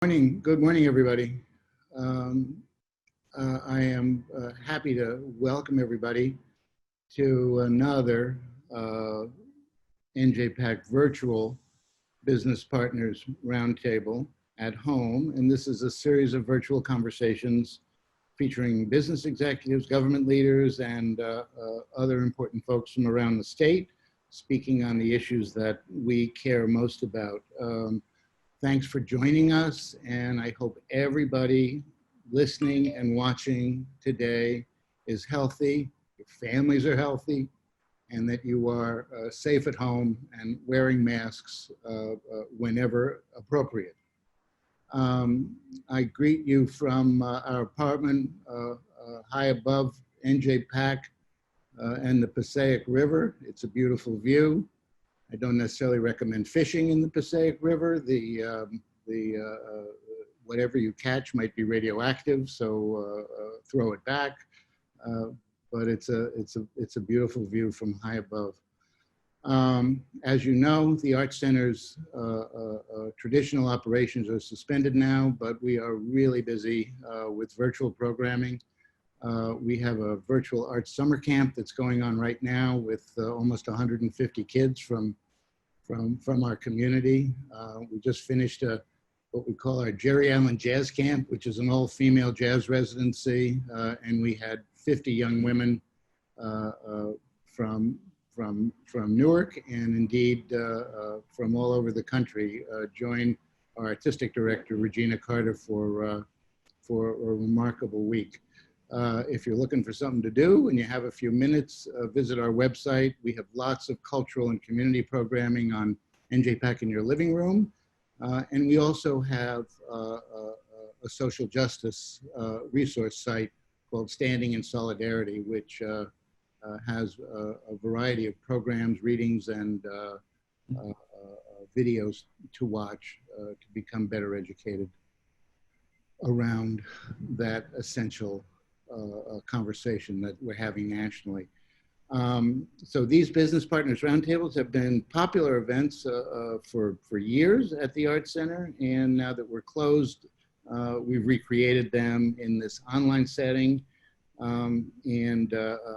Good morning, everybody. I am happy to welcome everybody to another NJPAC virtual business partners roundtable at home. And this is a series of virtual conversations featuring business executives, government leaders, and other important folks from around the state speaking on the issues that we care most about. Thanks for joining us, and I hope everybody listening and watching today is healthy, your families are healthy, and that you are safe at home and wearing masks whenever appropriate. I greet you from our apartment high above NJPAC and the Passaic River. It's a beautiful view. I don't necessarily recommend fishing in the Passaic River. Whatever you catch might be radioactive, so throw it back. But it's a beautiful view from high above. As you know, the Art Center's traditional operations are suspended now, but we are really busy with virtual programming. We have a virtual art summer camp that's going on right now with almost 150 kids from our community. We just finished what we call our Jerry Allen Jazz Camp, which is an all-female jazz residency, and we had 50 young women from Newark and indeed from all over the country join our artistic director Regina Carter for a remarkable week. If you're looking for something to do and you have a few minutes, visit our website. We have lots of cultural and community programming on NJPAC in your living room. And we also have a social justice resource site called Standing in Solidarity, which has a variety of programs, readings, and videos to watch to become better educated around that essential conversation that we're having nationally. So these business partners roundtables have been popular events for years at the Art Center, and now that we're closed, we've recreated them in this online setting. I'm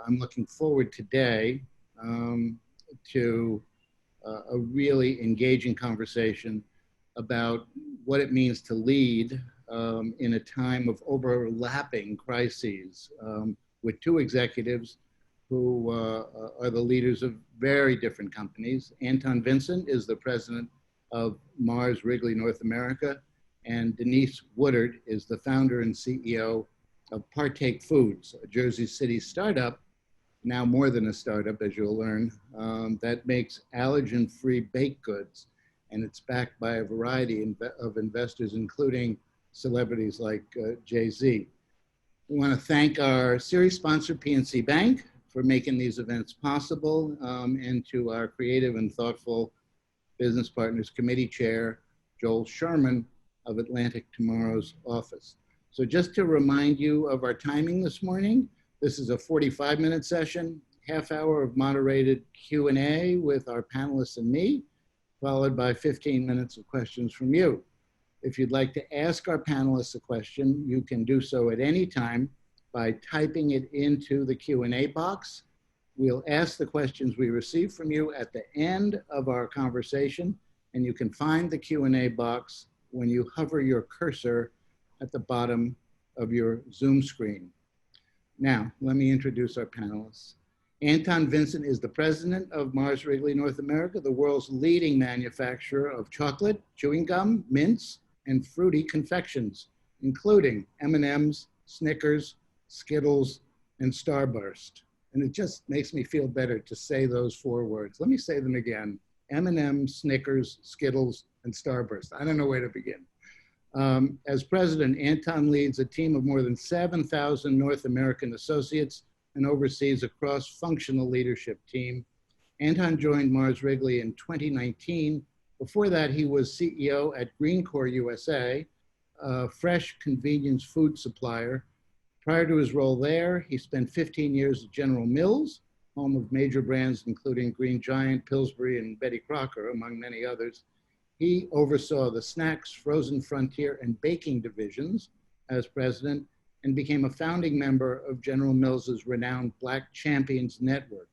looking forward today to a really engaging conversation about what it means to lead in a time of overlapping crises with two executives who are the leaders of very different companies. Anton Vincent is the president of Mars Wrigley North America, and Denise Woodard is the founder and CEO of Partake Foods, a Jersey City startup, now more than a startup, as you'll learn, that makes allergen-free baked goods, and it's backed by a variety of investors, including celebrities like Jay-Z. We want to thank our series sponsor, PNC Bank, for making these events possible, and to our creative and thoughtful Business Partners Committee Chair, Joel Sherman of Atlantic Tomorrow's office. So just to remind you of our timing this morning, this is a 45-minute session, half hour of moderated Q&A with our panelists and me, followed by 15 minutes of questions from you. If you'd like to ask our panelists a question, you can do so at any time by typing it into the Q&A box. We'll ask the questions we receive from you at the end of our conversation, and you can find the Q&A box when you hover your cursor at the bottom of your Zoom screen. Now, let me introduce our panelists. Anton Vincent is the president of Mars Wrigley North America, the world's leading manufacturer of chocolate, chewing gum, mints, and fruity confections, including M&Ms, Snickers, Skittles, and Starburst. And it just makes me feel better to say those four words. Let me say them again. M&M, Snickers, Skittles, and Starburst. I don't know where to begin. As president, Anton leads a team of more than 7,000 North American associates and oversees a cross-functional leadership team. Anton joined Mars Wrigley in 2019. Before that, he was CEO at Greencore USA, a fresh convenience food supplier. Prior to his role there, he spent 15 years at General Mills, home of major brands including Green Giant, Pillsbury, and Betty Crocker, among many others. He oversaw the snacks, frozen frontier, and baking divisions as president and became a founding member of General Mills's renowned Black Champions Network.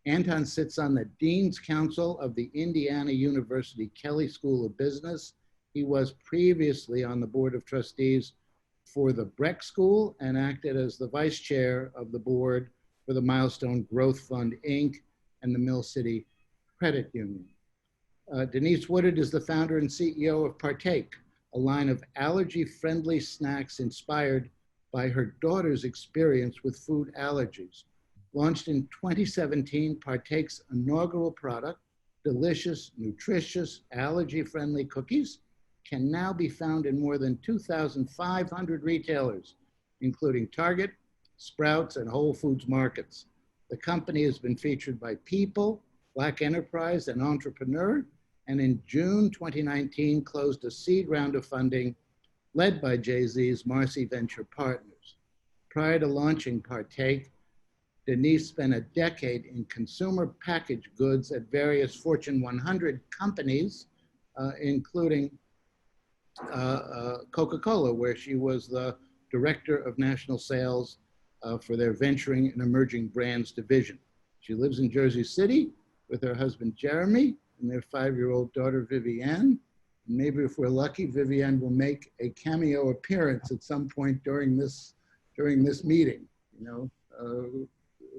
Anton sits on the Dean's Council of the Indiana University Kelley School of Business. He was previously on the Board of Trustees for the Breck School and acted as the vice chair of the board for the Milestone Growth Fund, Inc. and the Mill City Credit Union. Denise Woodard is the founder and CEO of Partake, a line of allergy-friendly snacks inspired by her daughter's experience with food allergies. Launched in 2017, Partake's inaugural product, delicious, nutritious, allergy-friendly cookies, can now be found in more than 2,500 retailers, including Target, Sprouts, and Whole Foods markets. The company has been featured by People, Black Enterprise, and Entrepreneur, and in June 2019 closed a seed round of funding led by Jay-Z's Marcy Venture Partners. Prior to launching Partake, Denise spent a decade in consumer packaged goods at various Fortune 100 companies, including Coca-Cola, where she was the Director of National Sales for their Venturing and Emerging Brands division. She lives in Jersey City with her husband, Jeremy, and their 5-year-old daughter, Vivienne. Maybe if we're lucky, Vivienne will make a cameo appearance at some point during this meeting.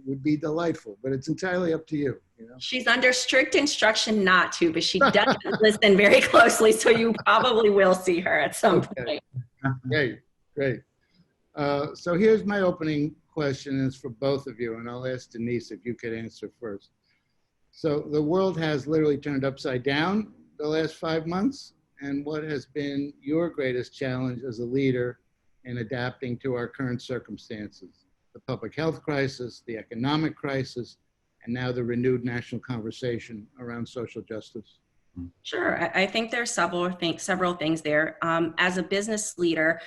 Would be delightful, but it's entirely up to you. She's under strict instruction not to, but she does listen very closely, so you probably will see her at some point. Great. So here's my opening question, it's for both of you, and I'll ask Denise if you could answer first. So the world has literally turned upside down the last 5 months, and what has been your greatest challenge as a leader in adapting to our current circumstances? The public health crisis, the economic crisis, and now the renewed national conversation around social justice. Sure, I think there's several things there. As a business leader,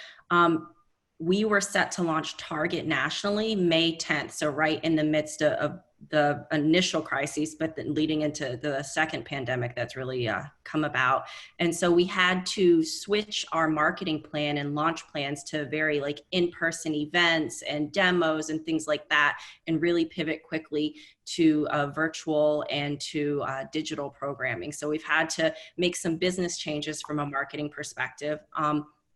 we were set to launch Target nationally May 10th, so right in the midst of the initial crises, but then leading into the second pandemic that's really come about. And so we had to switch our marketing plan and launch plans to very in-person events and demos and things like that, and really pivot quickly to virtual and to digital programming. So we've had to make some business changes from a marketing perspective.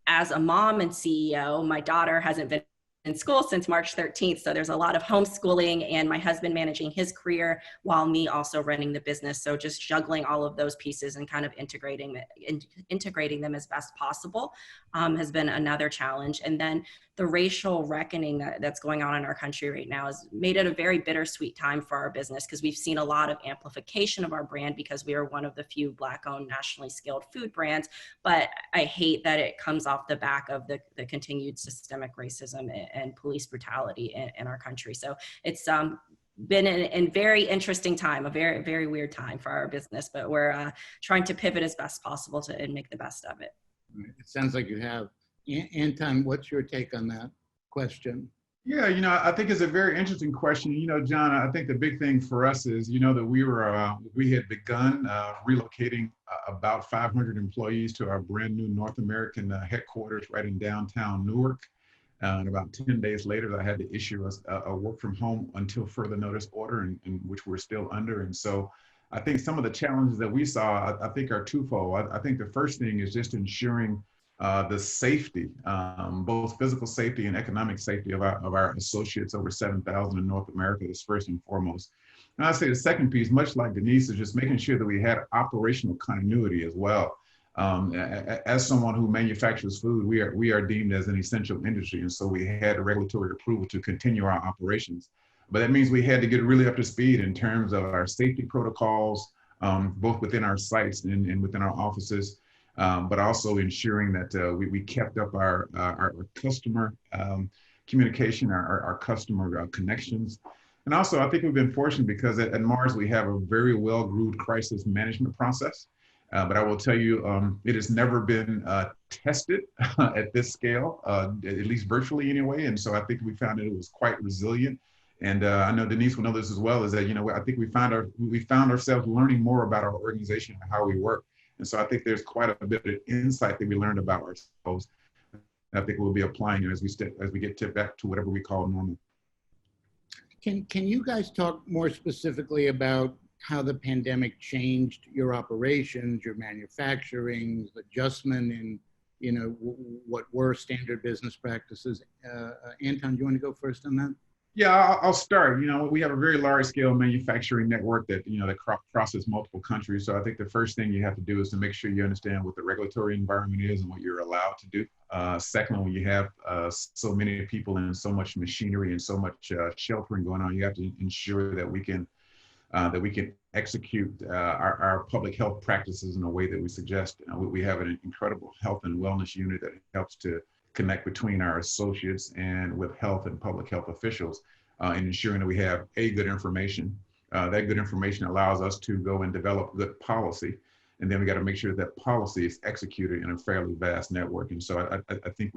As a mom and CEO, my daughter hasn't been in school since March 13th. So there's a lot of homeschooling and my husband managing his career while me also running the business. So just juggling all of those pieces and kind of integrating them as best possible has been another challenge. And then the racial reckoning that's going on in our country right now has made it a very bittersweet time for our business, because we've seen a lot of amplification of our brand because we are one of the few Black-owned, nationally scaled food brands. But I hate that it comes off the back of the continued systemic racism and police brutality in our country. So it's been a very interesting time, a very, very weird time for our business, but we're trying to pivot as best possible and make the best of it. It sounds like you have. Anton, what's your take on that question? Yeah, I think it's a very interesting question. John, I think the big thing for us is, that we had begun relocating about 500 employees to our brand new North American headquarters right in downtown Newark. And about 10 days later, I had to issue a work from home until further notice order, in which we're still under. And so I think some of the challenges that we saw, I think are twofold. I think the first thing is just ensuring the safety, both physical safety and economic safety of our associates, over 7,000 in North America, is first and foremost. And I'd say the second piece, much like Denise, is just making sure that we had operational continuity as well. As someone who manufactures food, we are deemed as an essential industry, and so we had regulatory approval to continue our operations. But that means we had to get really up to speed in terms of our safety protocols, both within our sites and within our offices. But also ensuring that we kept up our customer communication, our customer connections. And also, I think we've been fortunate because at Mars, we have a very well-groomed crisis management process. But I will tell you, it has never been tested at this scale, at least virtually anyway. And so I think we found that it was quite resilient. And I know Denise will know this as well, is that, I think we found ourselves learning more about our organization and how we work And so I think there's quite a bit of insight that we learned about ourselves. I think we'll be applying it as we get back to whatever we call normal. Can you guys talk more specifically about how the pandemic changed your operations, your manufacturing, adjustment in, what were standard business practices? Anton, do you want to go first on that? Yeah, I'll start. We have a very large scale manufacturing network that, that crosses multiple countries. So I think the first thing you have to do is to make sure you understand what the regulatory environment is and what you're allowed to do. Second, when you have so many people and so much machinery and so much sheltering going on, you have to ensure that we can execute our public health practices in a way that we suggest. We have an incredible health and wellness unit that helps to connect between our associates and with health and public health officials in ensuring that we have good information. That good information allows us to go and develop good policy. And then we got to make sure that policy is executed in a fairly vast network. And so I think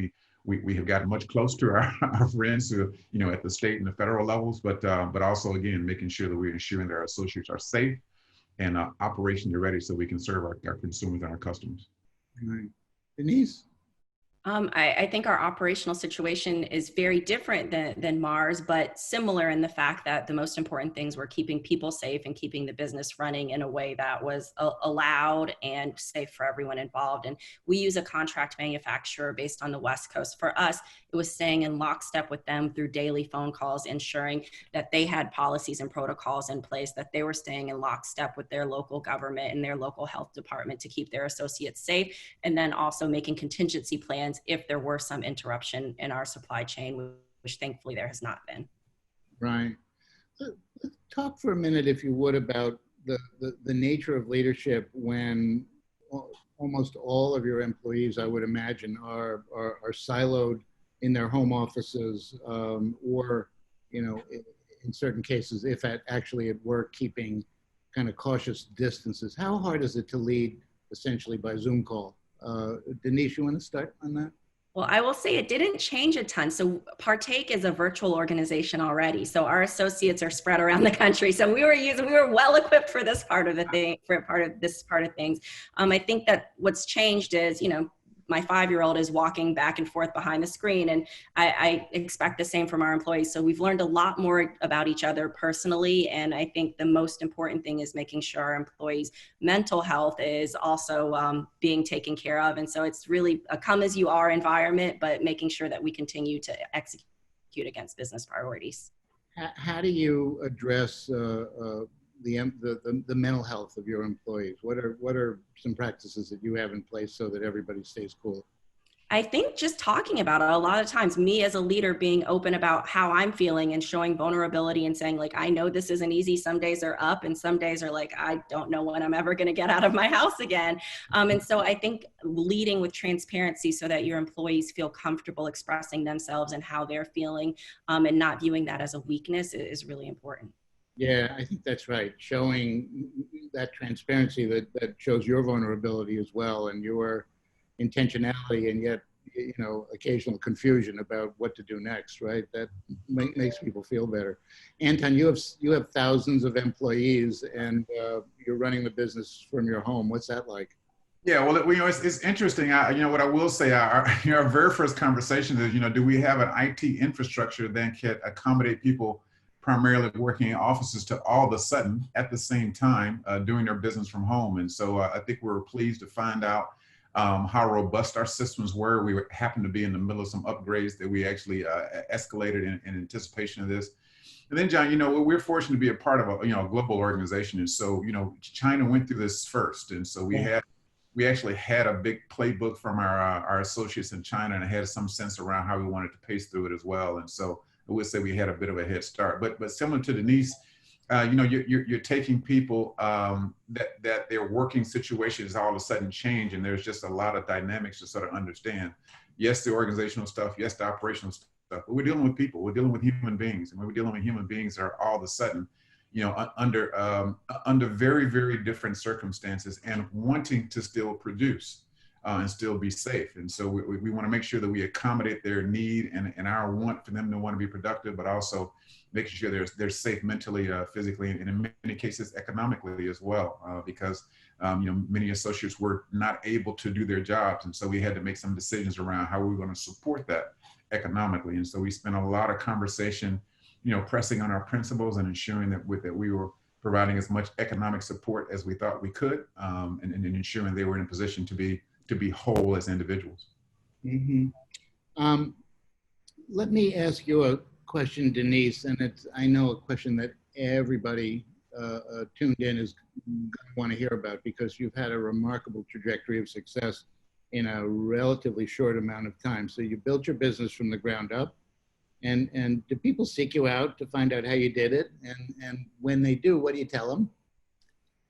we have gotten much closer to our friends who, at the state and the federal levels, but also, again, making sure that we're ensuring that our associates are safe and operationally ready so we can serve our consumers and our customers. All right. Denise? I think our operational situation is very different than Mars, but similar in the fact that the most important things were keeping people safe and keeping the business running in a way that was allowed and safe for everyone involved. And we use a contract manufacturer based on the West Coast. For us, it was staying in lockstep with them through daily phone calls, ensuring that they had policies and protocols in place, that they were staying in lockstep with their local government and their local health department to keep their associates safe, and then also making contingency plans if there were some interruption in our supply chain, which thankfully there has not been. Right. Let's talk for a minute, if you would, about the nature of leadership when almost all of your employees, I would imagine, are siloed in their home offices, or, in certain cases, if actually at work, keeping kind of cautious distances. How hard is it to lead essentially by Zoom call? Denise, you want to start on that? Well, I will say it didn't change a ton. So Partake is a virtual organization already. So our associates are spread around the country. So we were well equipped for this part of things. I think that what's changed is, my 5-year-old is walking back and forth behind the screen, and I expect the same from our employees. So we've learned a lot more about each other personally, and I think the most important thing is making sure our employees' mental health is also being taken care of. And so it's really a come-as-you-are environment, but making sure that we continue to execute against business priorities. How do you address the mental health of your employees? What are some practices that you have in place so that everybody stays cool? I think just talking about it, a lot of times, me as a leader being open about how I'm feeling and showing vulnerability and saying, like, I know this isn't easy. Some days are up and some days are like, I don't know when I'm ever going to get out of my house again. And so I think leading with transparency so that your employees feel comfortable expressing themselves and how they're feeling, and not viewing that as a weakness is really important. Yeah, I think that's right. Showing that transparency that shows your vulnerability as well and your intentionality, and yet, occasional confusion about what to do next, right? That makes people feel better. Anton, you have thousands of employees, and you're running the business from your home. What's that like? Yeah, well, it's interesting. What I will say, our very first conversation is, do we have an IT infrastructure that can accommodate people primarily working in offices to all of a sudden at the same time doing their business from home? And so I think we were pleased to find out how robust our systems were. We happened to be in the middle of some upgrades that we actually escalated in anticipation of this. And then, John, we're fortunate to be a part of a global organization. And so, China went through this first. And so we actually had a big playbook from our associates in China, and had some sense around how we wanted to pace through it as well. And so I would say we had a bit of a head start, but similar to Denise, you're taking people that their working situations all of a sudden change, and there's just a lot of dynamics to sort of understand. Yes, the organizational stuff, yes, the operational stuff, but we're dealing with people, we're dealing with human beings, and when we're dealing with human beings that are all of a sudden, under very, very different circumstances and wanting to still produce. and still be safe. And so we want to make sure that we accommodate their need and our want for them to want to be productive, but also making sure they're safe mentally, physically, and in many cases economically as well, because many associates were not able to do their jobs, and so we had to make some decisions around how we were going to support that economically. And so we spent a lot of conversation, pressing on our principles and ensuring that we were providing as much economic support as we thought we could, and ensuring they were in a position to be whole as individuals. Mm-hmm. Let me ask you a question, Denise, and I know a question that everybody tuned in is going to want to hear about, because you've had a remarkable trajectory of success in a relatively short amount of time. So you built your business from the ground up, and do people seek you out to find out how you did it? And when they do, what do you tell them?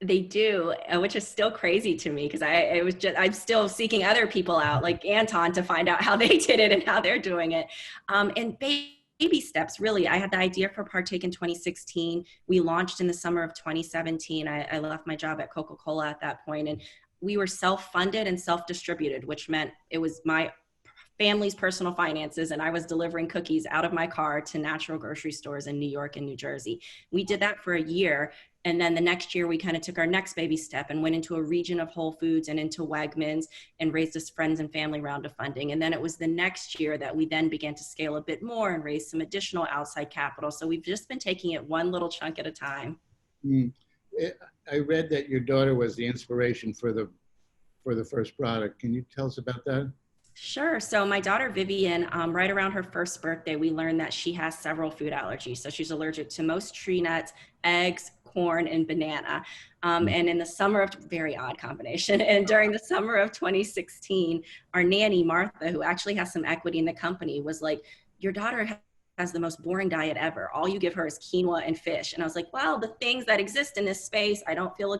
They do, which is still crazy to me, because I'm still seeking other people out like Anton to find out how they did it and how they're doing it. And baby steps, really. I had the idea for Partake in 2016. We launched in the summer of 2017. I left my job at Coca-Cola at that point, and we were self-funded and self-distributed, which meant it was my family's personal finances, and I was delivering cookies out of my car to natural grocery stores in New York and New Jersey. We did that for a year, and then the next year we kind of took our next baby step and went into a region of Whole Foods and into Wegmans and raised a friends and family round of funding. And then it was the next year that we then began to scale a bit more and raise some additional outside capital. So we've just been taking it one little chunk at a time. I read that your daughter was the inspiration for the first product. Can you tell us about that? Sure. So my daughter Vivian, right around her first birthday, we learned that she has several food allergies. So she's allergic to most tree nuts, eggs, corn, and banana. And in the summer of, very odd combination. And during the summer of 2016, our nanny, Martha, who actually has some equity in the company, was like, your daughter has the most boring diet ever. All you give her is quinoa and fish. And I was like, well, the things that exist in this space, I don't feel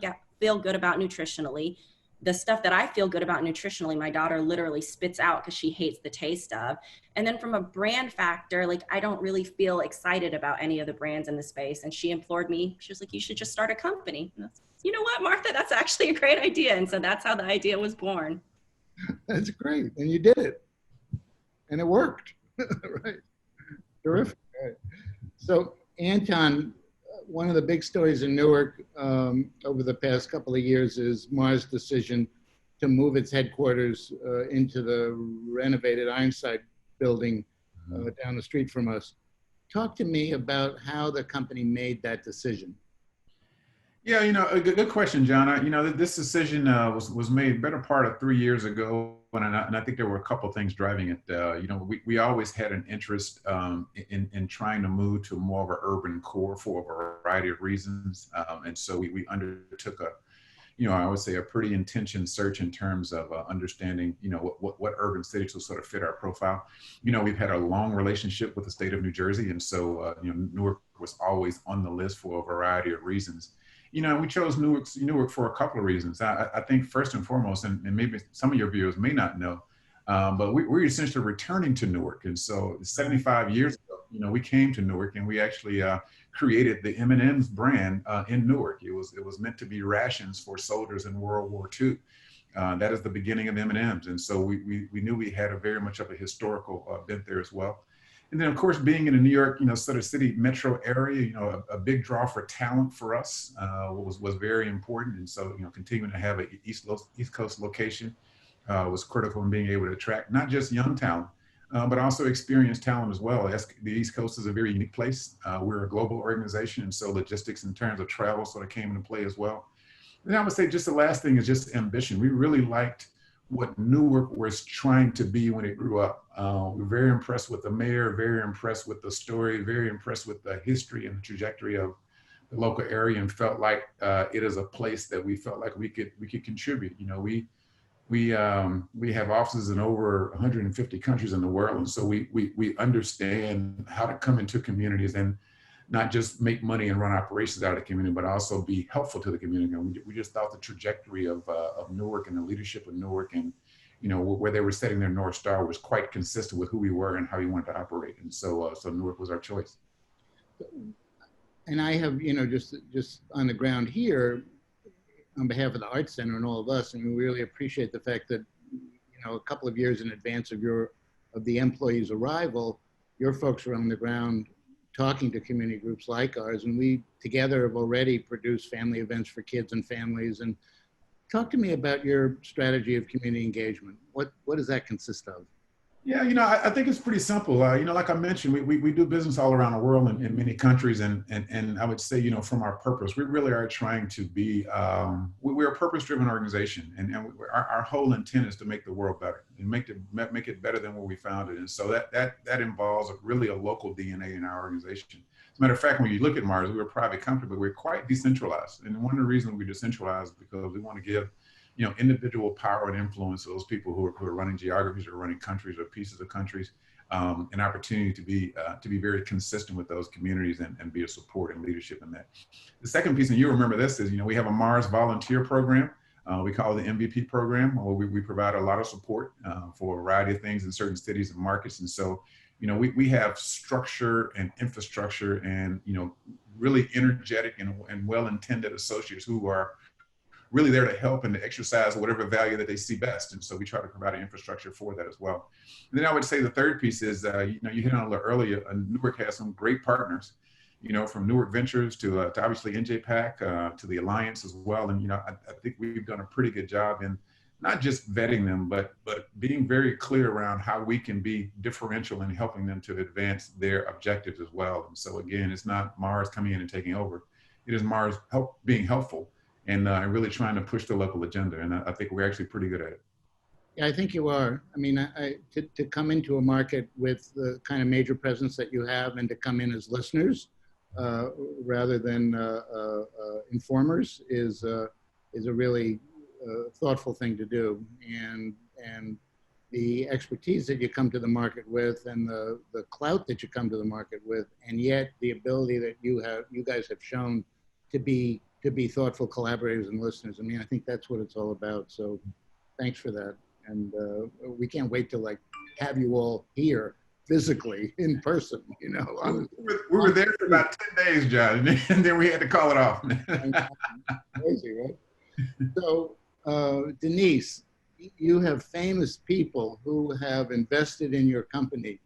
good about nutritionally. The stuff that I feel good about nutritionally, my daughter literally spits out because she hates the taste of. And then from a brand factor, like I don't really feel excited about any of the brands in the space. And she implored me, she was like, you should just start a company. And I was like, you know what, Martha, that's actually a great idea. And so that's how the idea was born. That's great. And you did it. And it worked. Right. Terrific. Right. So Anton, one of the big stories in Newark over the past couple of years is Mars' decision to move its headquarters into the renovated Ironside building down the street from us. Talk to me about how the company made that decision. Yeah, a good question, John. This decision was made better part of 3 years ago, and I think there were a couple of things driving it. We always had an interest in trying to move to more of an urban core for a variety of reasons, and so we undertook I would say a pretty intention search in terms of understanding, what urban cities will sort of fit our profile. We've had a long relationship with the state of New Jersey, and so Newark was always on the list for a variety of reasons. We chose Newark for a couple of reasons. I think first and foremost, and maybe some of your viewers may not know, but we're essentially returning to Newark. And so 75 years ago, we came to Newark and we actually created the M&M's brand in Newark. It was meant to be rations for soldiers in World War II. That is the beginning of M&M's. And so we knew we had a very much of a historical bent there as well. And then, of course, being in the New York, sort of city metro area, a big draw for talent for us was very important. And so, continuing to have an East Coast location was critical in being able to attract not just young talent, but also experienced talent as well. The East Coast is a very unique place. We're a global organization, and so logistics in terms of travel sort of came into play as well. And I would say just the last thing is just ambition. We really liked what Newark was trying to be when it grew up. We're very impressed with the mayor, very impressed with the story, very impressed with the history and the trajectory of the local area, and felt like it is a place that we felt like we could contribute. We have offices in over 150 countries in the world, and so we understand how to come into communities and not just make money and run operations out of the community, but also be helpful to the community. And we just thought the trajectory of Newark and the leadership of Newark and, where they were setting their North Star was quite consistent with who we were and how we wanted to operate. And so Newark was our choice. And I have, just on the ground here, on behalf of the Arts Center and all of us, and we really appreciate the fact that a couple of years in advance of the employee's arrival, your folks are on the ground talking to community groups like ours, and we together have already produced family events for kids and families. And talk to me about your strategy of community engagement. What does that consist of? Yeah, I think it's pretty simple. Like I mentioned, we do business all around the world in many countries, and I would say, from our purpose, we really are trying to be, we're a purpose-driven organization, and our whole intent is to make the world better and make it better than where we found it. And so that involves really a local DNA in our organization. As a matter of fact, when you look at Mars, we're a private company, but we're quite decentralized. And one of the reasons we're decentralized is because we want to give individual power and influence those people who are running geographies or running countries or pieces of countries, an opportunity to be very consistent with those communities and be a support and leadership in that. The second piece, and you remember this, is we have a Mars volunteer program. We call it the MVP program, where we provide a lot of support for a variety of things in certain cities and markets. And so, we have structure and infrastructure and, really energetic and well-intended associates who are really there to help and to exercise whatever value that they see best. And so we try to provide an infrastructure for that as well. And then I would say the third piece is, you hit on a little earlier, Newark has some great partners, from Newark Ventures to obviously NJPAC, to the Alliance as well. And, I think we've done a pretty good job in not just vetting them, but being very clear around how we can be differential in helping them to advance their objectives as well. And so again, it's not Mars coming in and taking over. It is Mars being helpful and really trying to push the local agenda. And I think we're actually pretty good at it. Yeah, I think you are. I mean, to come into a market with the kind of major presence that you have and to come in as listeners rather than informers is a really thoughtful thing to do. And the expertise that you come to the market with and the clout that you come to the market with, and yet the ability that you guys have shown to be thoughtful collaborators and listeners. I mean, I think that's what it's all about. So thanks for that. And we can't wait to have you all here physically in person, We were there for about 10 days, John, and then we had to call it off. Crazy, right? So Denise, you have famous people who have invested in your company.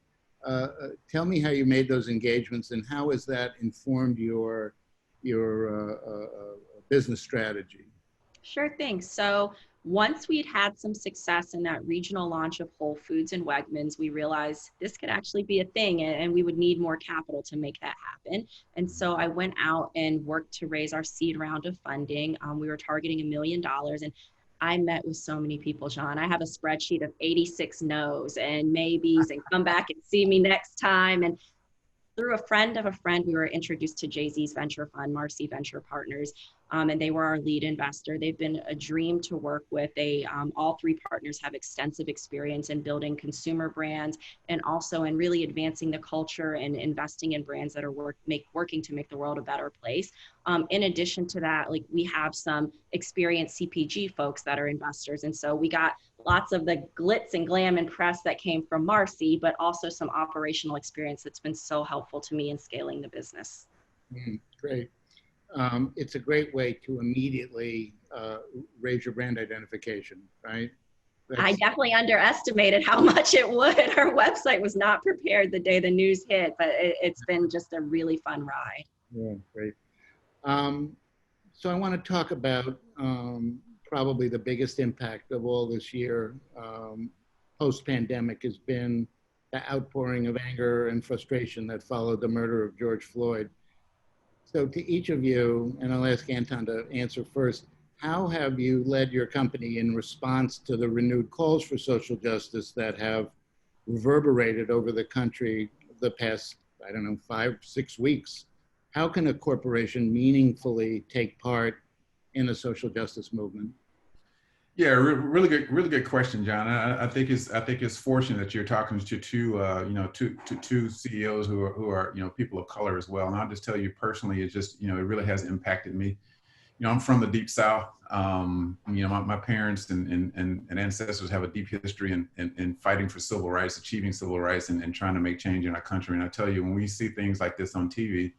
Tell me how you made those engagements and how has that informed your business strategy? Sure thing. So once we'd had some success in that regional launch of Whole Foods and Wegmans, we realized this could actually be a thing and we would need more capital to make that happen. And so I went out and worked to raise our seed round of funding. We were targeting $1 million, and I met with so many people, John. I have a spreadsheet of 86 no's and maybes and come back and see me next time. And through a friend of a friend, we were introduced to Jay-Z's venture fund, Marcy Venture Partners, and they were our lead investor. They've been a dream to work with. All three partners have extensive experience in building consumer brands and also in really advancing the culture and investing in brands that are working to make the world a better place. In addition to that, we have some experienced CPG folks that are investors. And so we got lots of the glitz and glam and press that came from Marcy, but also some operational experience that's been so helpful to me in scaling the business. Great. It's a great way to immediately raise your brand identification, right? I definitely underestimated how much it would. Our website was not prepared the day the news hit, but it's been just a really fun ride. Yeah, great. So I want to talk about probably the biggest impact of all this year post-pandemic has been the outpouring of anger and frustration that followed the murder of George Floyd. So to each of you, and I'll ask Anton to answer first, how have you led your company in response to the renewed calls for social justice that have reverberated over the country the past, 5-6 weeks? How can a corporation meaningfully take part in a social justice movement? Yeah, really good question, John. I think it's fortunate that you're talking to two CEOs who are people of color as well. And I'll just tell you personally, it just it really has impacted me. I'm from the Deep South. My parents and ancestors have a deep history in fighting for civil rights, achieving civil rights, and trying to make change in our country. And I tell you, when we see things like this on TV,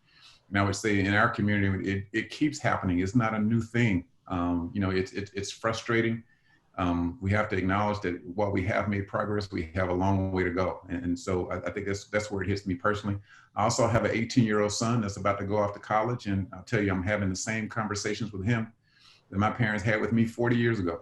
and I would say in our community, it keeps happening. It's not a new thing. It's frustrating. we have to acknowledge that while we have made progress, we have a long way to go. And so I think that's where it hits me personally. I also have an 18-year-old son that's about to go off to college, and I'll tell you, I'm having the same conversations with him that my parents had with me 40 years ago.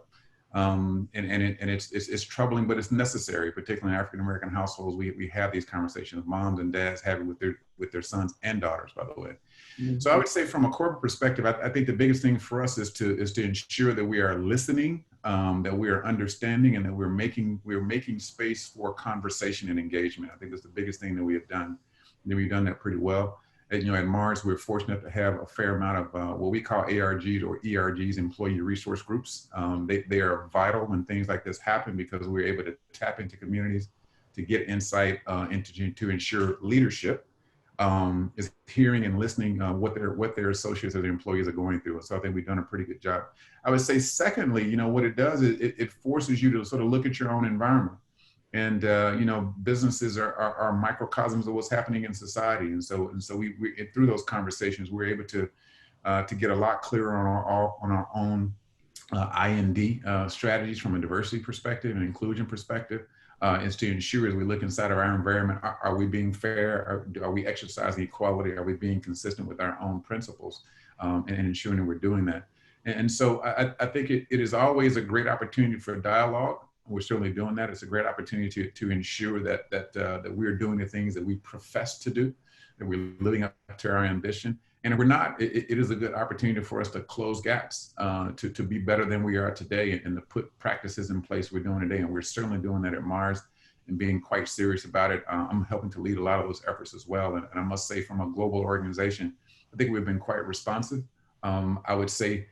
It's troubling, but it's necessary, particularly in African-American households. We have these conversations. Moms and dads have it with their sons and daughters, by the way. Mm-hmm. So I would say from a corporate perspective, I think the biggest thing for us is to ensure that we are listening, that we are understanding, and that we're making space for conversation and engagement. I think that's the biggest thing that we have done. And we've done that pretty well. And, at Mars, we're fortunate to have a fair amount of what we call ARGs or ERGs, employee resource groups. They are vital when things like this happen, because we're able to tap into communities to get insight to ensure leadership is hearing and listening what their associates or their employees are going through. So I think we've done a pretty good job. I would say, secondly, what it does is it forces you to sort of look at your own environment. And businesses are microcosms of what's happening in society, and so we through those conversations we're able to get a lot clearer on our own I&D strategies from a diversity perspective and inclusion perspective. Is to ensure, as we look inside of our environment, are we being fair? Are we exercising equality? Are we being consistent with our own principles, and ensuring that we're doing that? And so I think it is always a great opportunity for dialogue. We're certainly doing that. It's a great opportunity to ensure that we're doing the things that we profess to do, that we're living up to our ambition. And if we're not, it is a good opportunity for us to close gaps, to be better than we are today, and to put practices in place we're doing today. And we're certainly doing that at Mars and being quite serious about it. I'm helping to lead a lot of those efforts as well. And I must say, from a global organization, I think we've been quite responsive. I would say,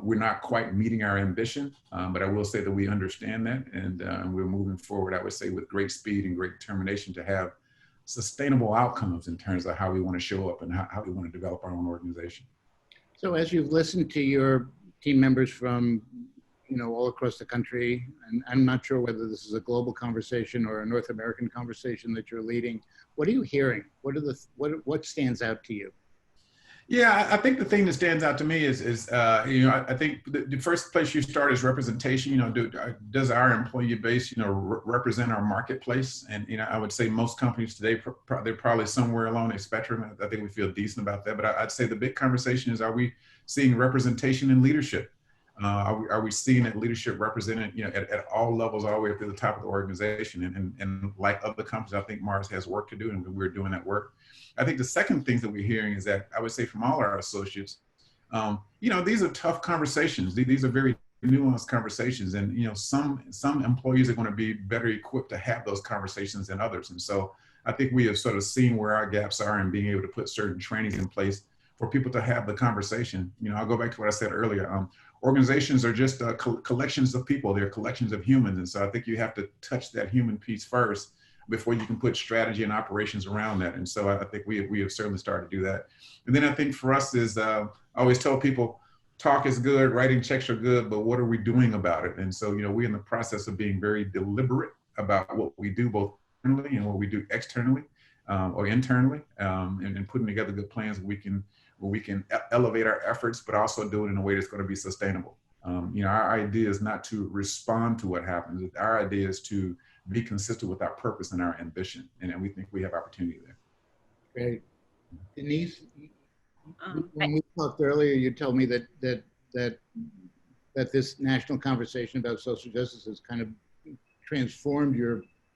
we're not quite meeting our ambition, but I will say that we understand that, and we're moving forward, I would say, with great speed and great determination to have sustainable outcomes in terms of how we want to show up and how we want to develop our own organization. So as you've listened to your team members from all across the country, and I'm not sure whether this is a global conversation or a North American conversation that you're leading, what are you hearing? What stands out to you? Yeah, I think the thing that stands out to me is I think the first place you start is representation. Does our employee base, represent our marketplace? And, I would say most companies today, they're probably somewhere along the spectrum. I think we feel decent about that. But I'd say the big conversation is, are we seeing representation in leadership? Are we seeing that leadership represented, at all levels, all the way up to the top of the organization? And like other companies, I think Mars has work to do, and we're doing that work. I think the second thing that we're hearing is that, I would say, from all our associates, these are tough conversations. These are very nuanced conversations, and some employees are going to be better equipped to have those conversations than others. And so I think we have sort of seen where our gaps are in being able to put certain trainings in place for people to have the conversation. I'll go back to what I said earlier. Organizations are just collections of people. They're collections of humans. And so I think you have to touch that human piece first before you can put strategy and operations around that. And so I think we have certainly started to do that. And then I think for us is, I always tell people, talk is good, writing checks are good, but what are we doing about it? And so, we're in the process of being very deliberate about what we do, both internally and what we do externally or internally, and putting together good plans where we can elevate our efforts, but also do it in a way that's going to be sustainable. Our idea is not to respond to what happens. Our idea is to be consistent with our purpose and our ambition. And we think we have opportunity there. Great. Denise, when we talked earlier, you told me that this national conversation about social justice has kind of transformed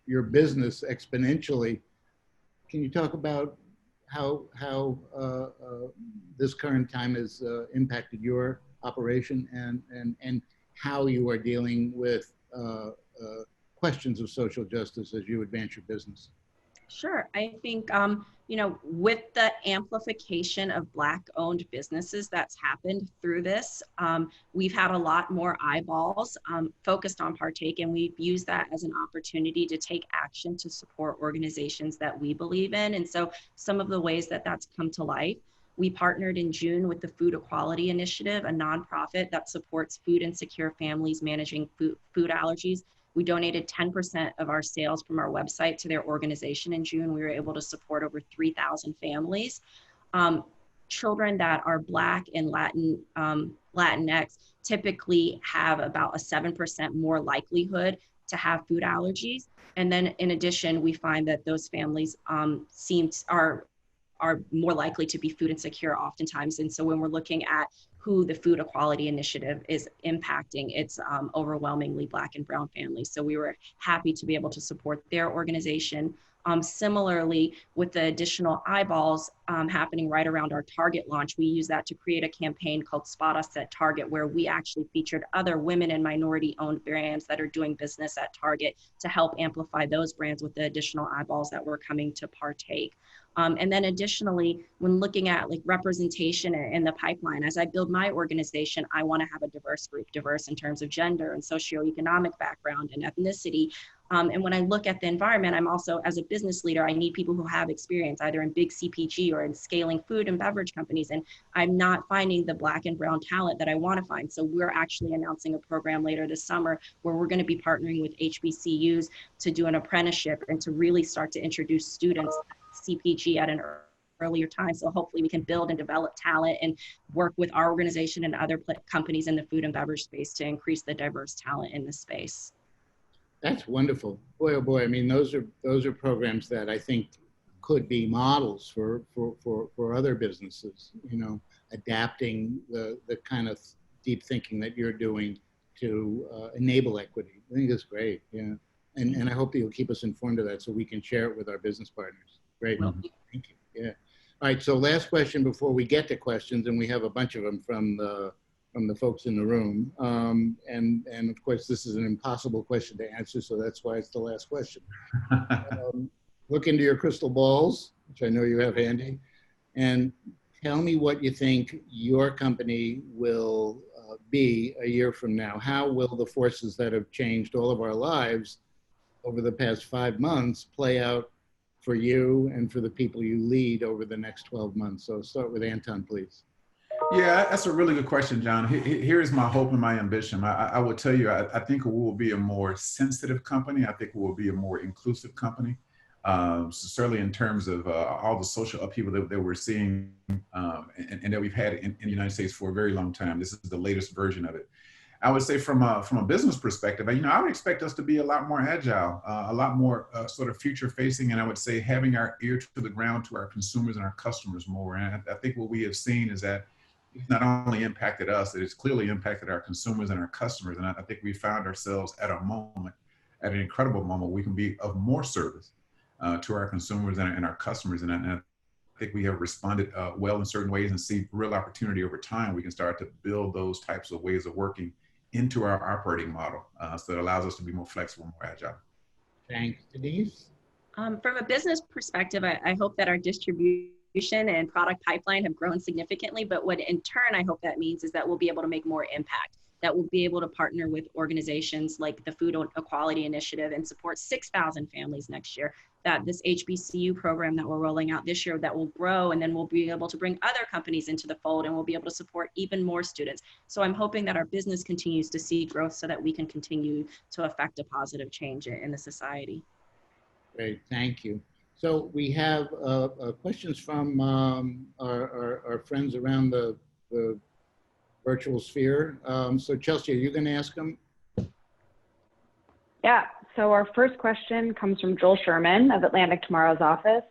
your business exponentially. Can you talk about how this current time has impacted your operation and how you are dealing with questions of social justice as you advance your business? Sure. I think, with the amplification of Black-owned businesses that's happened through this, we've had a lot more eyeballs focused on Partake, and we've used that as an opportunity to take action to support organizations that we believe in. And so some of the ways that that's come to life, we partnered in June with the Food Equality Initiative, a nonprofit that supports food insecure families managing food allergies. We donated 10% of our sales from our website to their organization in June. We were able to support over 3,000 families. Children that are Black and Latin Latinx typically have about a 7% more likelihood to have food allergies. And then in addition, we find that those families are more likely to be food insecure oftentimes. And so when we're looking at who the Food Equality Initiative is impacting, it's overwhelmingly Black and Brown families. So we were happy to be able to support their organization. Similarly, with the additional eyeballs happening right around our Target launch, we use that to create a campaign called Spot Us at Target, where we actually featured other women and minority-owned brands that are doing business at Target to help amplify those brands with the additional eyeballs that were coming to partake. And then additionally, when looking at like representation in the pipeline, as I build my organization, I want to have a diverse group, diverse in terms of gender and socioeconomic background and ethnicity. And when I look at the environment, I'm also, as a business leader, I need people who have experience either in big CPG or in scaling food and beverage companies. And I'm not finding the Black and brown talent that I want to find. So we're actually announcing a program later this summer where we're going to be partnering with HBCUs to do an apprenticeship and to really start to introduce students CPG at an earlier time. So hopefully we can build and develop talent and work with our organization and other companies in the food and beverage space to increase the diverse talent in the space. That's wonderful. Boy, oh boy. I mean, those are programs that I think could be models for other businesses, you know, adapting the kind of deep thinking that you're doing to enable equity. I think that's great. Yeah. And I hope that you'll keep us informed of that so we can share it with our business partners. Great. Thank you. Yeah. All right. So last question before we get to questions, and we have a bunch of them from the folks in the room. And of course, this is an impossible question to answer, so that's why it's the last question. Look into your crystal balls, which I know you have handy, and tell me what you think your company will be a year from now. How will the forces that have changed all of our lives over the past 5 months play out for you and for the people you lead over the next 12 months? So start with Anton, please. Yeah, that's a really good question, John. Here's my hope and my ambition. I will tell you, I think we will be a more sensitive company. I think we will be a more inclusive company. So certainly in terms of all the social upheaval that we're seeing and that we've had in the United States for a very long time. This is the latest version of it. I would say from a business perspective, you know, I would expect us to be a lot more agile, a lot more sort of future facing. And I would say having our ear to the ground to our consumers and our customers more. And I think what we have seen is that it's not only impacted us, it's clearly impacted our consumers and our customers. And I think we found ourselves at an incredible moment, we can be of more service to our consumers and our customers. And I think we have responded well in certain ways and see real opportunity over time. We can start to build those types of ways of working into our operating model. So it allows us to be more flexible, more agile. Thanks, Denise. From a business perspective, I hope that our distribution and product pipeline have grown significantly, but what in turn I hope that means is that we'll be able to make more impact, that we'll be able to partner with organizations like the Food Equality Initiative and support 6,000 families next year, that this HBCU program that we're rolling out this year that will grow, and then we'll be able to bring other companies into the fold and we'll be able to support even more students. So I'm hoping that our business continues to see growth so that we can continue to affect a positive change in the society. Great, thank you. So we have questions from our friends around the virtual sphere. So Chelsea, are you going to ask them? Yeah, so our first question comes from Joel Sherman of Atlantic Tomorrow's office.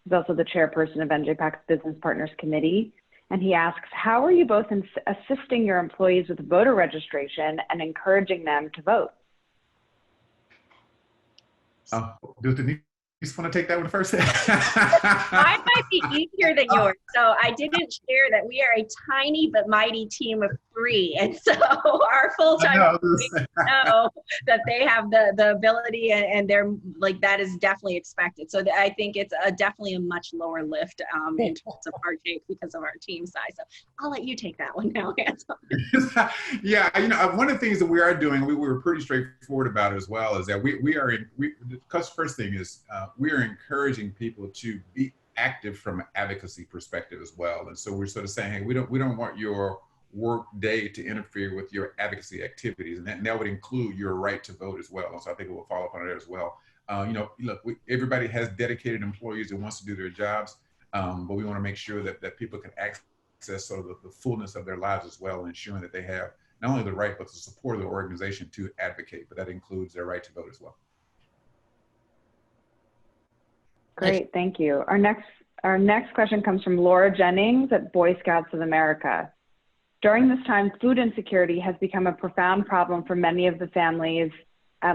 He's also the chairperson of NJPAC's Business Partners Committee. And he asks, how are you both assisting your employees with voter registration and encouraging them to vote? Does Denise want to take that one first? Mine might be easier than yours. So I didn't share that we are a tiny but mighty team of 3. And so our full-time employees know that they have the ability and they're like, that is definitely expected. So I think it's definitely a much lower lift in terms of Partake because of our team size. So I'll let you take that one now, Anton. Yeah, you know, one of the things that we are doing, we were pretty straightforward about it as well, is that because first thing is we are encouraging people to be active from an advocacy perspective as well. And so we're sort of saying, hey, we don't want your work day to interfere with your advocacy activities. And that would include your right to vote as well. And so I think it will follow up on it as well. You know, look, everybody has dedicated employees that wants to do their jobs, but we want to make sure that people can access access sort of the fullness of their lives as well, ensuring that they have not only the right, but the support of the organization to advocate, but that includes their right to vote as well. Great, thank you. Our next question comes from Laura Jennings at Boy Scouts of America. During this time, food insecurity has become a profound problem for many of the families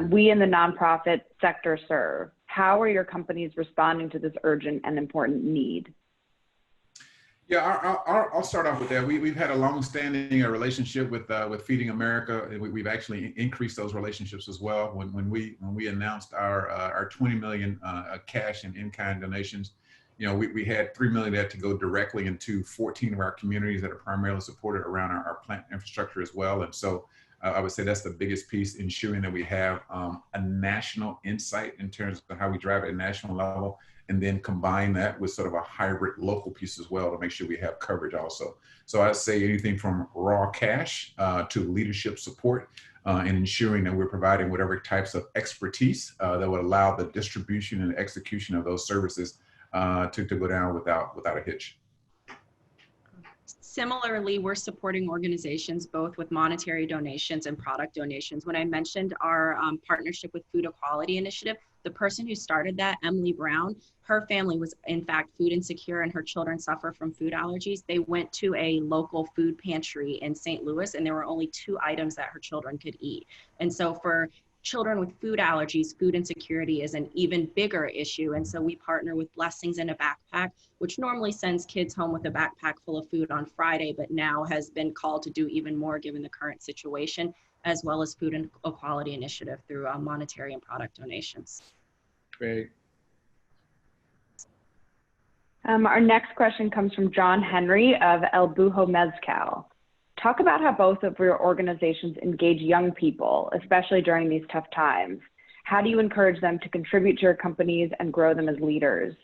we in the nonprofit sector serve. How are your companies responding to this urgent and important need? Yeah, I'll start off with that. We've had a long-standing relationship with Feeding America, and we've actually increased those relationships as well. When we announced our 20 million cash and in-kind donations, you know, we had 3 million that to go directly into 14 of our communities that are primarily supported around our plant infrastructure as well. And so I would say that's the biggest piece, ensuring that we have a national insight in terms of how we drive at a national level, and then combine that with sort of a hybrid local piece as well to make sure we have coverage also. So I'd say anything from raw cash to leadership support and ensuring that we're providing whatever types of expertise that would allow the distribution and execution of those services to go down without a hitch. Similarly, we're supporting organizations both with monetary donations and product donations. When I mentioned our partnership with Food Equality Initiative, the person who started that, Emily Brown, her family was in fact food insecure and her children suffer from food allergies. They went to a local food pantry in St. Louis and there were only 2 items that her children could eat. And so for children with food allergies, food insecurity is an even bigger issue. And so we partner with Blessings in a Backpack, which normally sends kids home with a backpack full of food on Friday, but now has been called to do even more given the current situation, as well as Food Equality Initiative through monetary and product donations. Great. Our next question comes from John Henry of El Bujo Mezcal. Talk about how both of your organizations engage young people, especially during these tough times. How do you encourage them to contribute to your companies and grow them as leaders?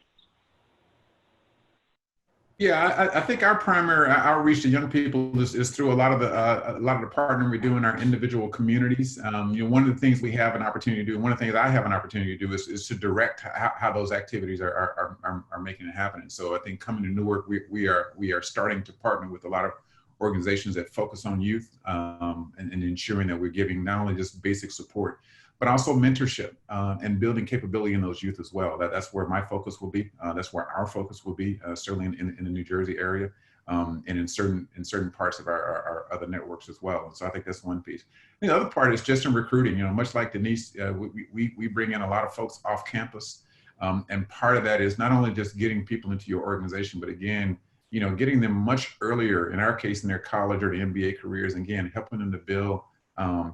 Yeah, I think our primary outreach to young people is through a lot of the partnering we do in our individual communities. You know, one of the things we have an opportunity to do, one of the things I have an opportunity to do is to direct how those activities are making it happen. And so I think coming to Newark, we are starting to partner with a lot of organizations that focus on youth and ensuring that we're giving not only just basic support, but also mentorship and building capability in those youth as well. That's where my focus will be. That's where our focus will be, certainly in the New Jersey area and in certain parts of our other networks as well. And so I think that's one piece. And the other part is just in recruiting. You know, much like Denise, we bring in a lot of folks off campus, and part of that is not only just getting people into your organization, but again, you know, getting them much earlier, in our case, in their college or the MBA careers, and again, helping them to build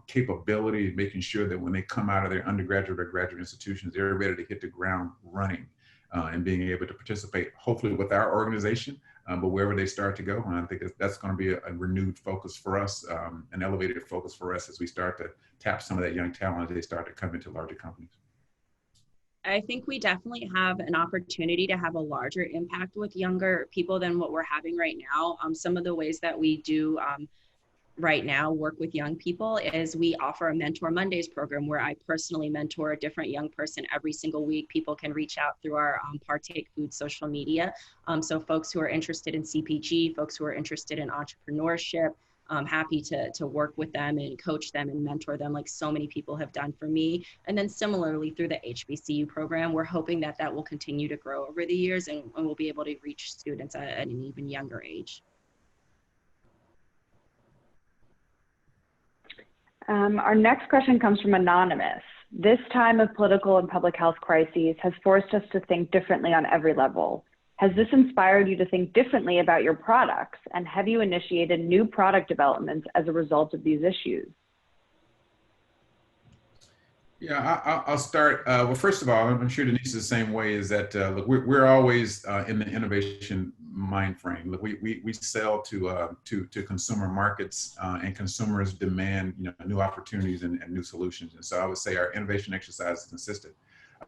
capability, making sure that when they come out of their undergraduate or graduate institutions, they're ready to hit the ground running and being able to participate, hopefully with our organization, but wherever they start to go. And I think that's going to be a renewed focus for us, an elevated focus for us as we start to tap some of that young talent as they start to come into larger companies. I think we definitely have an opportunity to have a larger impact with younger people than what we're having right now. Some of the ways that we do right now work with young people is we offer a Mentor Mondays program where I personally mentor a different young person every single week. People can reach out through our Partake Foods social media. So folks who are interested in CPG, folks who are interested in entrepreneurship, I'm happy to work with them and coach them and mentor them like so many people have done for me. And then similarly through the HBCU program, we're hoping that that will continue to grow over the years and we'll be able to reach students at an even younger age. Our next question comes from Anonymous. This time of political and public health crises has forced us to think differently on every level. Has this inspired you to think differently about your products? And have you initiated new product developments as a result of these issues? Yeah, I'll start. Well, first of all, I'm sure Denise is the same way, is that look, we're always in the innovation mind frame. Look, we sell to consumer markets and consumers demand, you know, new opportunities and new solutions. And so I would say our innovation exercise is consistent.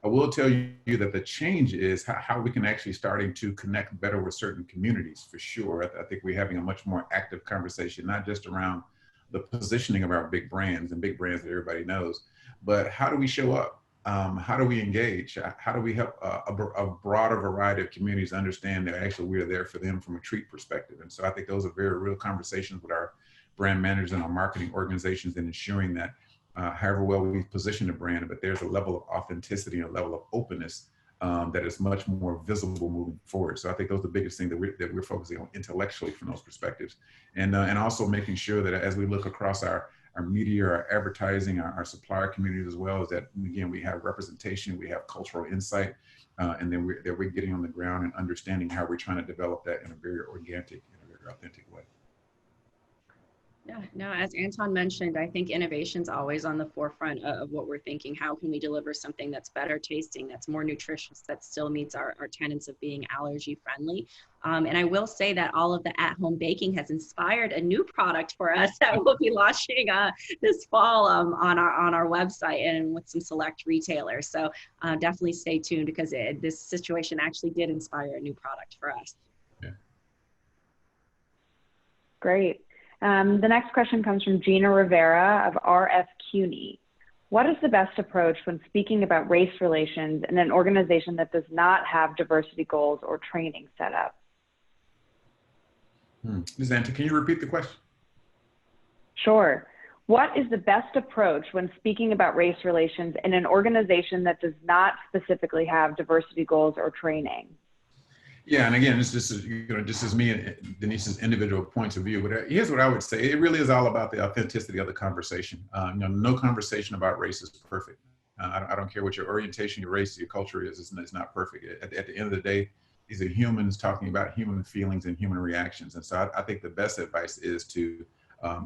I will tell you that the change is how we can actually starting to connect better with certain communities, for sure. I think we're having a much more active conversation, not just around the positioning of our big brands and big brands that everybody knows, but how do we show up? how do we engage? How do we help a broader variety of communities understand that actually we're there for them from a treat perspective? And so I think those are very real conversations with our brand managers and our marketing organizations, and ensuring that however well we position the brand, but there's a level of authenticity and a level of openness that is much more visible moving forward. So I think those are the biggest things that we're focusing on intellectually from those perspectives. And also making sure that as we look across our media, our advertising, our supplier communities as well, is that, again, we have representation, we have cultural insight, and then we're getting on the ground and understanding how we're trying to develop that in a very organic and a very authentic way. Yeah, no, as Anton mentioned, I think innovation's always on the forefront of what we're thinking. How can we deliver something that's better tasting, that's more nutritious, that still meets our tenets of being allergy friendly? And I will say that all of the at-home baking has inspired a new product for us that we'll be launching this fall on our website and with some select retailers. So definitely stay tuned, because this situation actually did inspire a new product for us. Yeah. Great. The next question comes from Gina Rivera of RF CUNY. What is the best approach when speaking about race relations in an organization that does not have diversity goals or training set up? Ms. Anton, can you repeat the question? Sure. What is the best approach when speaking about race relations in an organization that does not specifically have diversity goals or training? Yeah, and again, this is this is me and Denise's individual points of view. But here's what I would say: it really is all about the authenticity of the conversation. No conversation about race is perfect. I don't care what your orientation, your race, your culture is. It's not perfect. At the end of the day, these are humans talking about human feelings and human reactions. And so I think the best advice is to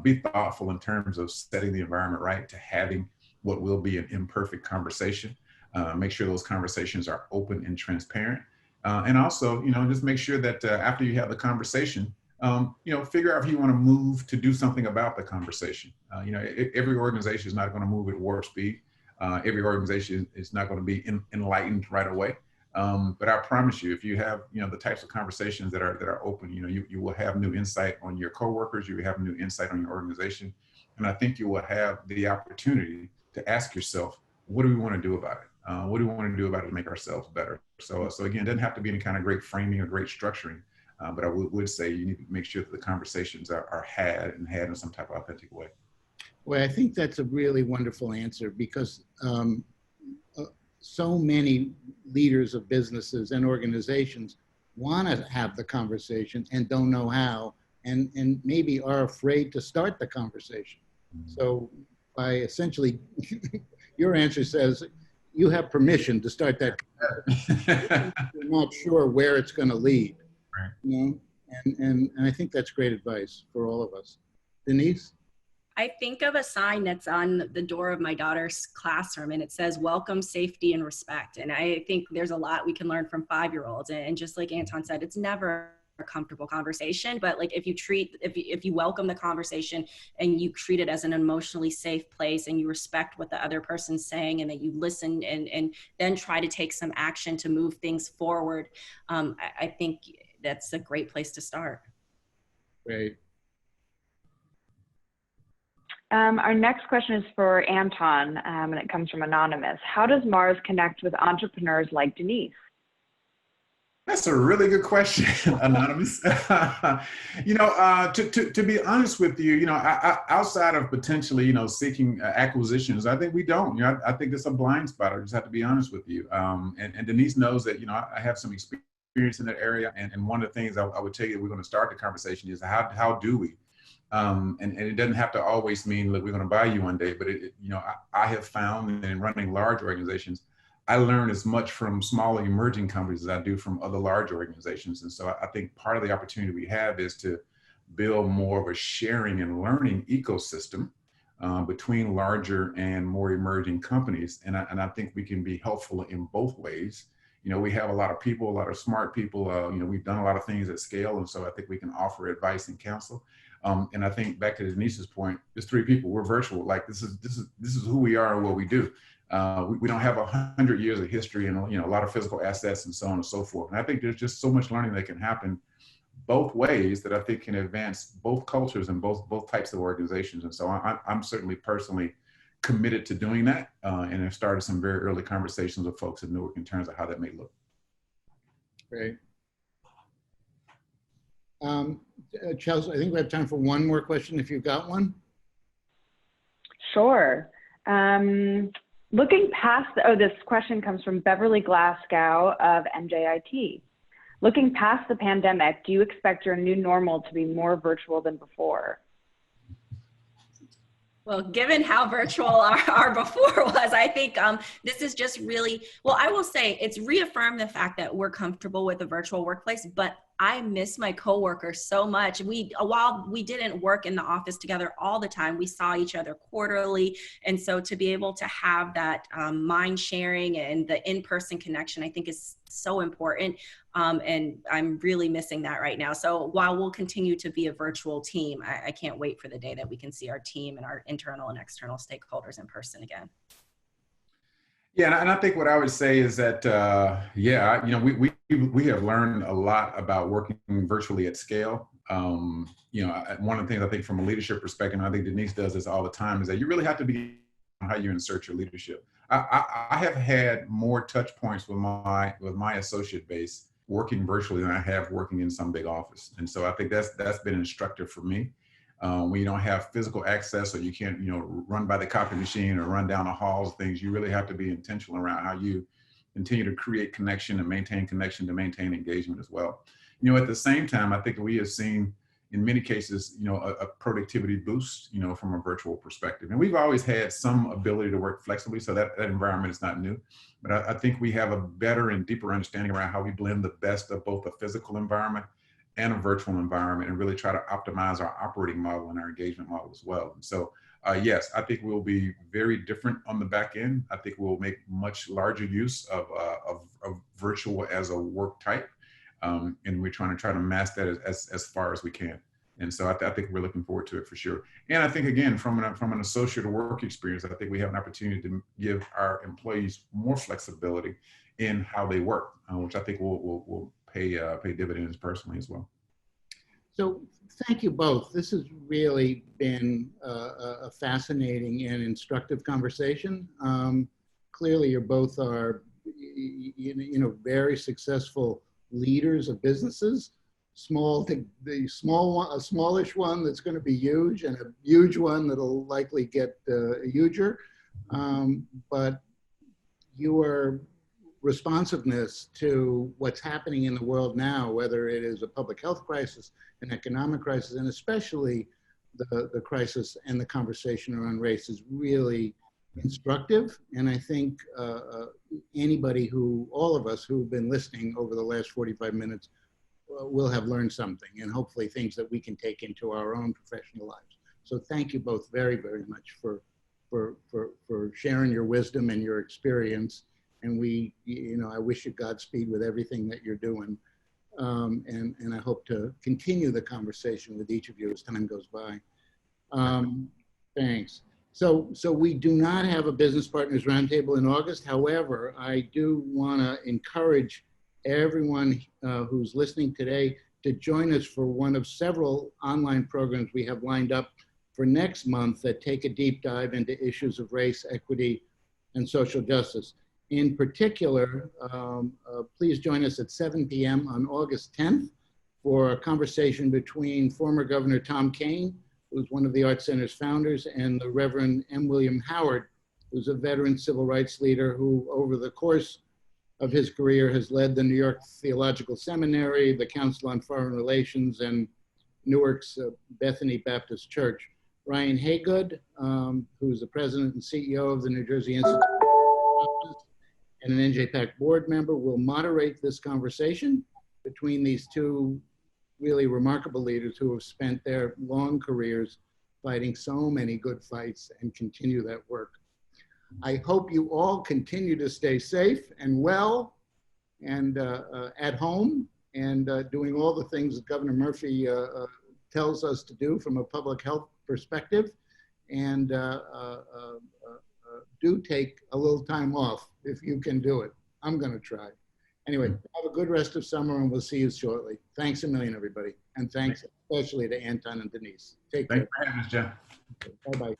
be thoughtful in terms of setting the environment right, to having what will be an imperfect conversation. Make sure those conversations are open and transparent. And also, just make sure that after you have the conversation, figure out if you want to move to do something about the conversation. Every organization is not going to move at warp speed. Every organization is not going to be enlightened right away. But I promise you, if you have, the types of conversations that are open, you will have new insight on your coworkers. You will have new insight on your organization. And I think you will have the opportunity to ask yourself, what do we want to do about it? What do we want to do about it to make ourselves better? So again, it doesn't have to be any kind of great framing or great structuring, but I would say you need to make sure that the conversations are had in some type of authentic way. Well, I think that's a really wonderful answer, because so many leaders of businesses and organizations want to have the conversation and don't know how, and maybe are afraid to start the conversation. So by essentially, your answer says, you have permission to start that. You're not sure where it's going to lead, right. And I think that's great advice for all of us. Denise? I think of a sign that's on the door of my daughter's classroom, and it says, welcome, safety, and respect. And I think there's a lot we can learn from 5-year-olds. And just like Anton said, it's never a comfortable conversation, but like if you welcome the conversation and you treat it as an emotionally safe place, and you respect what the other person's saying, and that you listen and then try to take some action to move things forward, I think that's a great place to start. Great. Our next question is for Anton, and it comes from Anonymous. How does Mars connect with entrepreneurs like Denise? That's a really good question, Anonymous. To be honest with you, outside of potentially, seeking acquisitions, I think we don't. I think it's a blind spot. I just have to be honest with you. And Denise knows that, I have some experience in that area. And one of the things I would tell you, we're going to start the conversation is how do we? And it doesn't have to always mean, look, we're going to buy you one day. But I have found in running large organizations, I learn as much from small emerging companies as I do from other large organizations. And so I think part of the opportunity we have is to build more of a sharing and learning ecosystem between larger and more emerging companies. And I think we can be helpful in both ways. We have a lot of people, a lot of smart people. We've done a lot of things at scale. And so I think we can offer advice and counsel. And I think back to Denise's point, there's 3 people. We're virtual. Like this is who we are and what we do. We don't have 100 years of history and a lot of physical assets and so on and so forth. And I think there's just so much learning that can happen both ways that I think can advance both cultures and both types of organizations. And so I'm certainly personally committed to doing that, and have started some very early conversations with folks at Newark in terms of how that may look. Great. Chelsea, I think we have time for one more question if you've got one. Sure. Looking past, this question comes from Beverly Glasgow of NJIT. Looking past the pandemic, do you expect your new normal to be more virtual than before? Well, given how virtual our before was, I think this is just really, well, I will say it's reaffirmed the fact that we're comfortable with a virtual workplace, but I miss my coworkers so much. While we didn't work in the office together all the time, we saw each other quarterly. And so to be able to have that mind sharing and the in-person connection, I think is so important. And I'm really missing that right now. So while we'll continue to be a virtual team, I can't wait for the day that we can see our team and our internal and external stakeholders in person again. Yeah, and I think what I would say is that, yeah, you know, we have learned a lot about working virtually at scale. You know, one of the things I think from a leadership perspective, and I think Denise does this all the time, is that you really have to be on how you insert your leadership. I have had more touch points with my associate base working virtually than I have working in some big office, and so I think that's been instructive for me. When you don't have physical access, or you can't, you know, run by the copy machine or run down the halls, things, you really have to be intentional around how you continue to create connection and maintain connection to maintain engagement as well. You know, at the same time, I think we have seen in many cases, you know, a productivity boost, you know, from a virtual perspective. And we've always had some ability to work flexibly, so that environment is not new. But I think we have a better and deeper understanding around how we blend the best of both a physical environment and a virtual environment, and really try to optimize our operating model and our engagement model as well. And so, yes, I think we'll be very different on the back end. I think we'll make much larger use of virtual as a work type, and we're trying to master that as far as we can. And so I think we're looking forward to it for sure. And I think, again, from an associate work experience, I think we have an opportunity to give our employees more flexibility in how they work, which I think will pay dividends personally as well. So thank you both. This has really been a fascinating and instructive conversation. Clearly, you both are, you know, very successful leaders of businesses. A smallish one that's going to be huge, and a huge one that'll likely get huger. But your responsiveness to what's happening in the world now, whether it is a public health crisis, an economic crisis, and especially the crisis and the conversation around race, is really instructive. And I think all of us who've been listening over the last 45 minutes will have learned something, and hopefully things that we can take into our own professional lives. So thank you both very, very much for sharing your wisdom and your experience. And I wish you Godspeed with everything that you're doing. And I hope to continue the conversation with each of you as time goes by. Thanks. So we do not have a Business Partners Roundtable in August. However, I do want to encourage everyone who's listening today to join us for one of several online programs we have lined up for next month that take a deep dive into issues of race, equity, and social justice. In particular, please join us at 7 p.m. on August 10th for a conversation between former Governor Tom Kean, who's one of the Art Center's founders, and the Reverend M. William Howard, who's a veteran civil rights leader who, over the course of his career, has led the New York Theological Seminary, the Council on Foreign Relations, and Newark's Bethany Baptist Church. Ryan Haygood, who's the president and CEO of the New Jersey Institute and an NJPAC board member, will moderate this conversation between these two really remarkable leaders who have spent their long careers fighting so many good fights and continue that work. I hope you all continue to stay safe and well and at home and doing all the things that Governor Murphy tells us to do from a public health perspective. And do take a little time off if you can do it. I'm going to try. Anyway, have a good rest of summer, and we'll see you shortly. Thanks a million, everybody. And thanks especially to Anton and Denise. Take care. Thanks for having us, Jeff. Bye-bye.